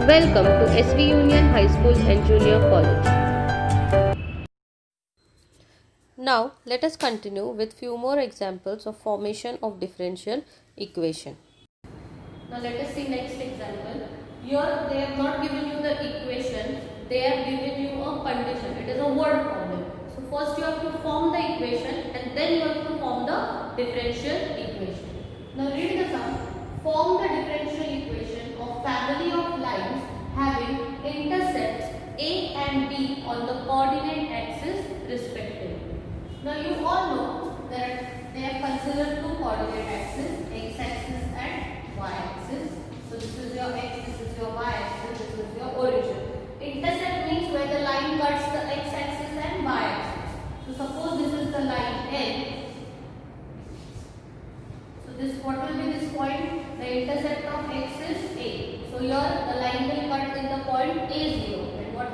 Welcome to SV Union High School and Junior College. Now let us continue with few more examples of formation of differential equation. Now let us see next example. Here they have not given you the equation, they have given you a condition. It is a word problem. So first you have to form the equation and then you have to form the differential equation. Now read the sum. Form the differential equation of family of lines having intercepts A and B on the coordinate axis respectively. Now you all know that they have considered two coordinate axes, x axis and y axis. So this is your x, this is your y axis, this is your origin. Intercept means where the line cuts the x axis and y axis. So suppose this is the line N. So this, what will be this point? The intercept of x is A. So here the line will cut in the point A0. And what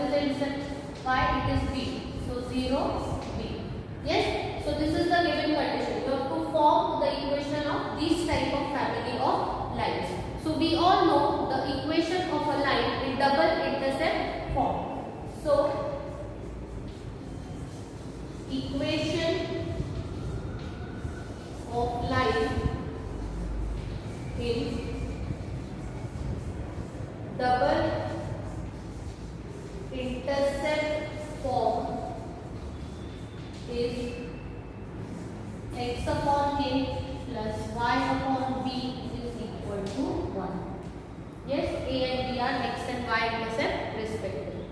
is the intercept? Y, it is B. So 0, B. Yes? So this is the given condition. You have to form the equation of this type of family of lines. So we all know the equation of a line in double intercept form. So equation of line in double intercept form is x upon a plus y upon b is equal to 1. Yes, a and b are x and y intercept respectively.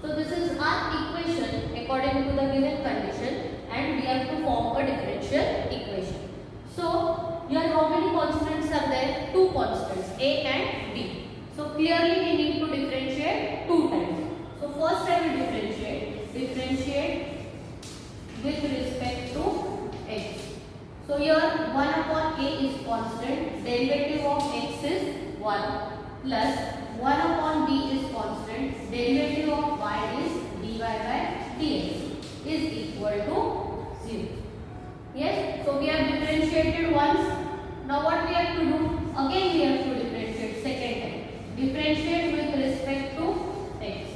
So this is our equation according to the given condition and we have to form a differential equation. So here how many constants are there? Two constants, a and b. So clearly we need to differentiate two times. So first I will differentiate with respect to x. So here 1 upon a is constant, derivative of x is 1 plus 1 upon b is constant, derivative of y is dy by dx is equal to 0. Yes, so we have differentiated once. Now what we have to do? Again we have to differentiate second time. Differentiate with respect to x.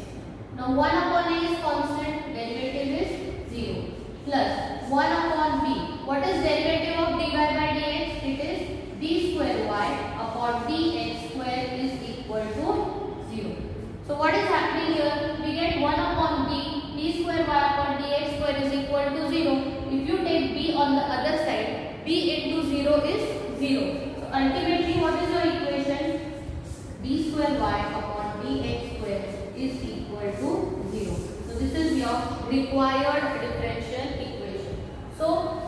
Now 1 upon a is constant, derivative is 0 plus 1 upon b. What is derivative of dy by dx? It is d square y upon dx square is equal to 0. So what is happening here? We get 1 upon d square y upon dx square is equal to 0. If you take b on the other side, b into 0 is 0. So ultimately what is your equation? d square y upon dx square is equal to 0. So this is your required differential equation. So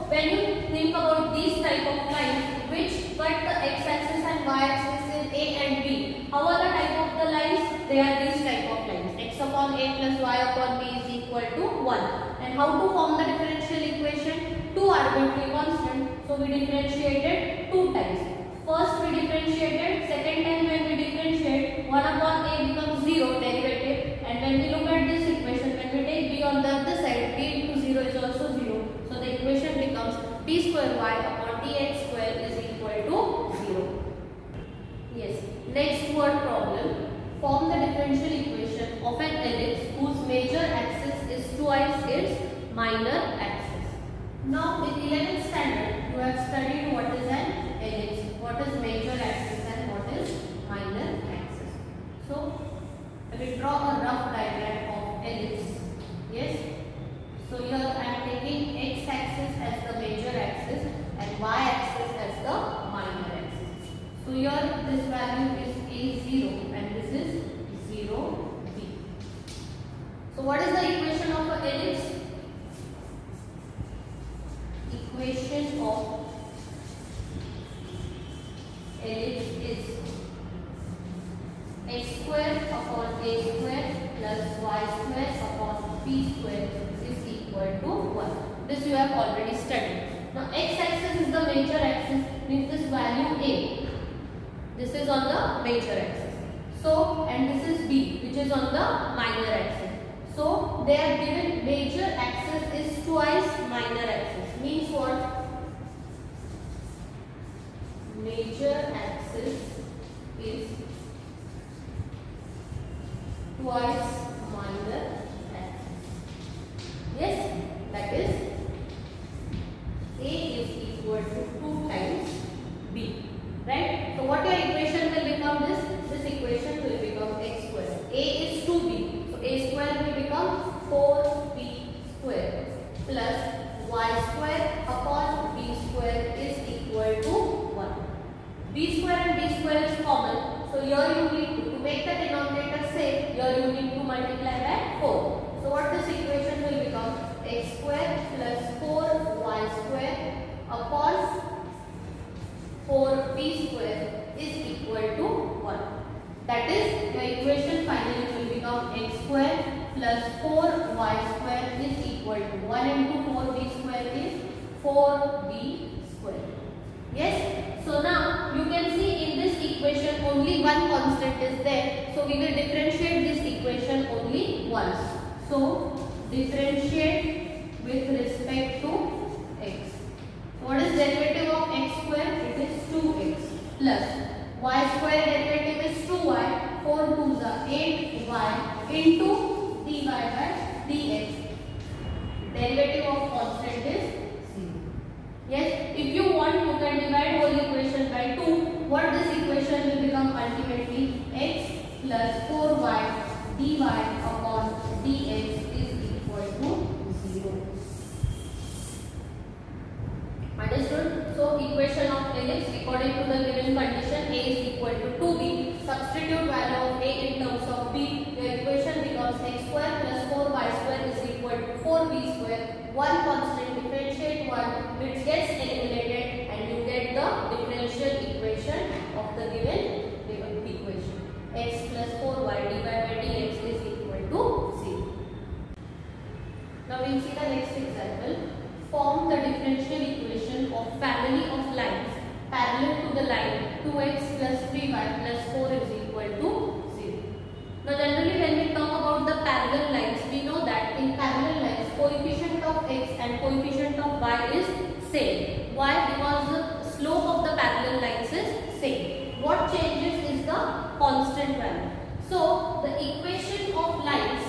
when you think about these type of lines which cut the x-axis and y-axis in a and b, how are the type of the lines? They are these type of lines. X upon a plus y upon b is equal to 1. And how to form the differential equation? Two arbitrary constant. So we differentiated two times. First we differentiated, second time when we differentiate, 1 upon a becomes 0 derivative, and when we look at this equation, when we take b on the other side, b into 0 is also 0. So the equation becomes d square y upon dx square is equal to 0. Yes. Next word problem. Form the differential equation of an ellipse whose major axis is twice its minor axis. Now in 11th standard, you have studied what is an ellipse. What is major axis and what is minor axis. So, I will draw a rough diagram of ellipse. Yes. So here I am taking x axis as the major axis and y axis as the minor axis. So here this value is a0 and this is 0, b. So what is the equation of an ellipse? Equation of ellipse is x square upon a square plus y square upon b square is equal to 1. This you have already studied. Now x axis is the major axis, means this value a. This is on the major axis. So and this is b, which is on the minor axis. So they have given major axis is twice minor axis. Means what? Major axis is twice minor axis. Yes, that is A is equal to 2 times B. Right? So what your equation will become this equation will become x square. A is 2b. So a square will become 4b square plus y square upon b square is equal to 1. B square and b square is common. So here you need to make the denominator same, here you need to multiply by 4. So what this equation will become? X square plus 4y square upon 4b square is equal to 1. That is, your equation finally will become x square plus 4y square is equal to 1 into 4b square is 4b square. Yes? So now you can see in this equation only one constant is there. So we will differentiate this equation only once. So differentiate with respect to x. What is derivative of x square? It is 2x plus y square derivative is 2y, 4 2s are 8y into dy by dx. Derivative of constant is 0. Yes, if you want you can divide whole equation by 2. What this equation will become ultimately x plus 4y dy upon dx is equal to 0. Understood? So equation of ellipse according to the given condition a is equal to 2b. Substitute value of a in terms of b. Your equation becomes x square plus 4y square is equal to 4b square. One constant differentiate one which gets eliminated and you get the differential equation of the given equation. X plus 4y dy by dx is equal to 0. Now we will see the next example. Form the differential equation of family of lines parallel to the line 2x plus 3y plus 4 is equal to 0. Now generally when we talk about the parallel lines, we know that in parallel lines coefficient of x and coefficient of y is same. Why? Because the slope of the parallel lines is same. What changes is the constant value. So the equation of lines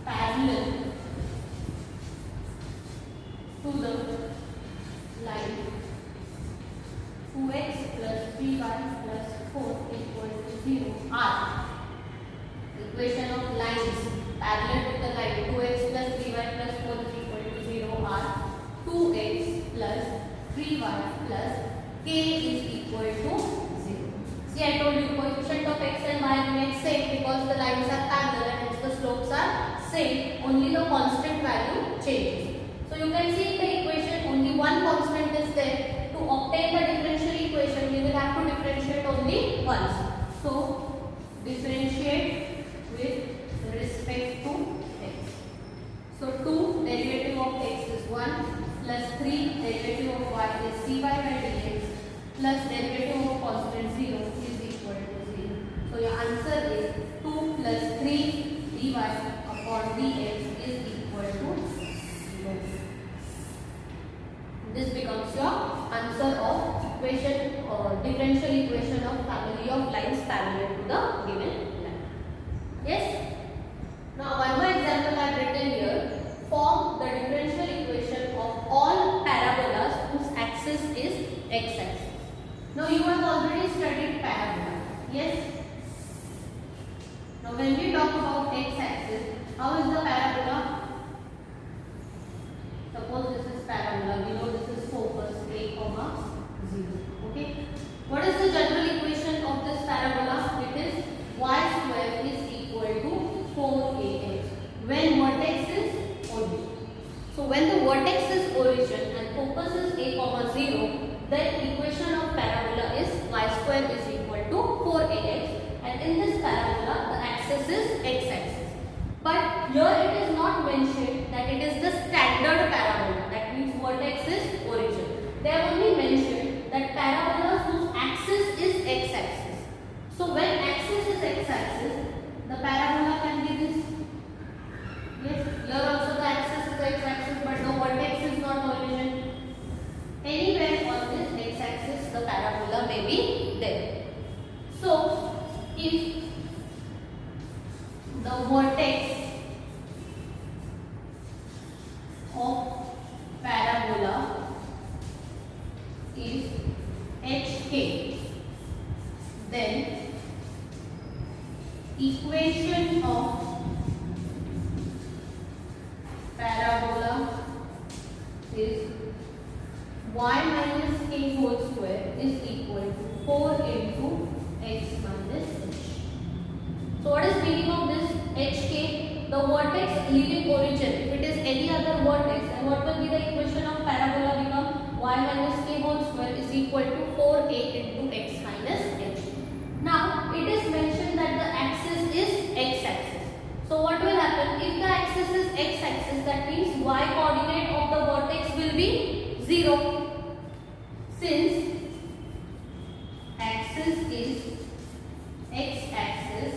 parallel to the line 2x plus 3y plus 4 equal to 0 are equation of lines parallel to the line 2x plus 3y plus 4 is equal to 0 are 2x plus 3y plus k is equal to 0. See, I told you coefficient of x and y remains same because the lines are parallel and hence the slopes are same. Only the constant value changes. So you can see in the equation only one constant is there. To obtain the differential equation, we will have to differentiate only once. So differentiate with respect to x. So 2 derivative of x is 1 plus 3 derivative of y is cy by dx plus derivative of constant 0 is equal to 0. So your answer is 2 plus 3 dy upon dx is equal to 0. This becomes your answer of equation or differential equation of family of lines parallel to the given line. Yes? Now one more example I have written here. Form the differential equation of all parabolas whose axis is x-axis. Now you have already studied parabola. Yes? Now when we talk about x-axis, how is the parabola? Suppose this is parabola. We know this is focus a comma 0. Okay. What is the general equation of this parabola? It is y square is equal to 4ax when vertex is origin. So when the vertex is origin and focus is a comma 0, then equation of parabola is y square is equal to 4ax, and in this parabola the axis is x-axis. But here it is not mentioned that it is the standard parabola, that means vertex is origin. They have only mentioned that parabolas whose axis is x-axis. So when axis is x-axis, the parabola can be this. Yes, here also the axis is x-axis, but the vertex is not origin. Anywhere on this x-axis the parabola of parabola is hk, then equation of parabola is y minus k whole square is equal to 4 into x minus h. So what is meaning of this hk? The vertex leaving origin. If it is any other vertex, then what will be the equation of parabola become? Y minus k whole square is equal to 4a into x minus h. Now it is mentioned that the axis is x-axis. So what will happen? If the axis is x-axis, that means y coordinate of the vertex will be 0. Since axis is x-axis,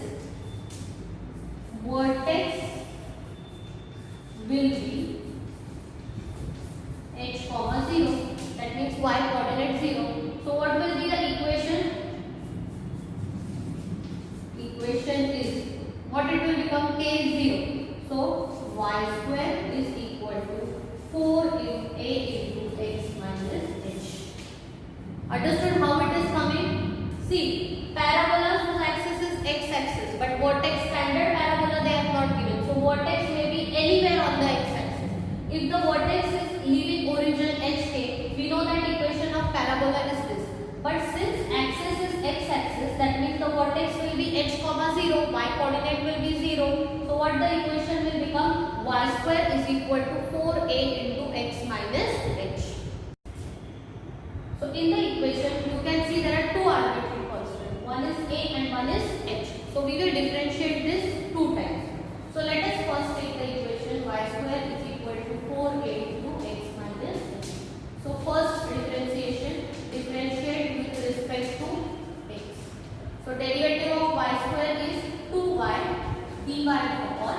vertex will be h comma 0. That means y coordinate 0. So what will be the equation? Equation is, what it will become? K is 0. So y square is equal to 4 into a into x minus h. Understood how it is coming? See, parabolas whose axis is x-axis, but vertex standard parabola they have not given. So vertex may be anywhere on the x-axis. If the vertex is leaving origin hk, we know that equation of parabola is this. But since axis is x-axis, that means the vertex will be h comma 0, y coordinate will be 0. So what the equation will become? Y square is equal to 4a into x minus h. So in the equation, you can see there are two arbitrary constants. One is a and one is h. So we will differentiate this two times. So let us first take the equation y square is equal to 4a into x minus h. So first differentiation, differentiate with respect to x. So derivative of y square is 2y dy upon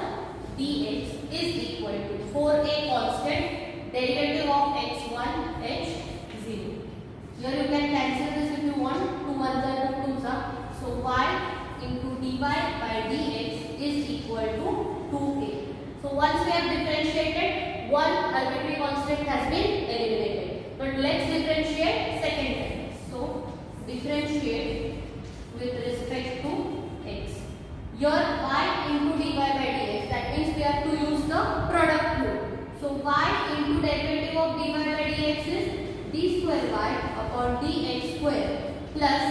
dx is equal to 4a constant, derivative of x1 h 0. Here you can cancel this if you want. 2 ones are 2 twos are. So y into dy by dx is equal to 2a. So once we have differentiated, one arbitrary constant has been eliminated. But let's differentiate second time. So differentiate with respect to x. Here y into dy by dx, that means we have to use the product rule. So y into derivative of dy by dx is d square y upon dx square plus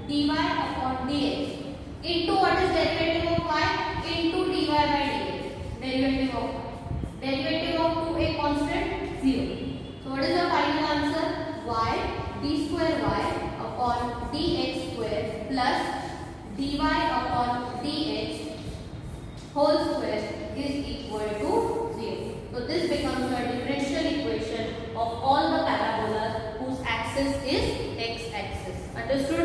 dy upon dx into what is derivative of y into dy by dx. Derivative of 2a constant 0. So what is the final answer? Y d square y upon dx square plus dy upon dx whole square is equal to 0. So this becomes a differential equation of all the parabolas whose axis is x-axis. Understood?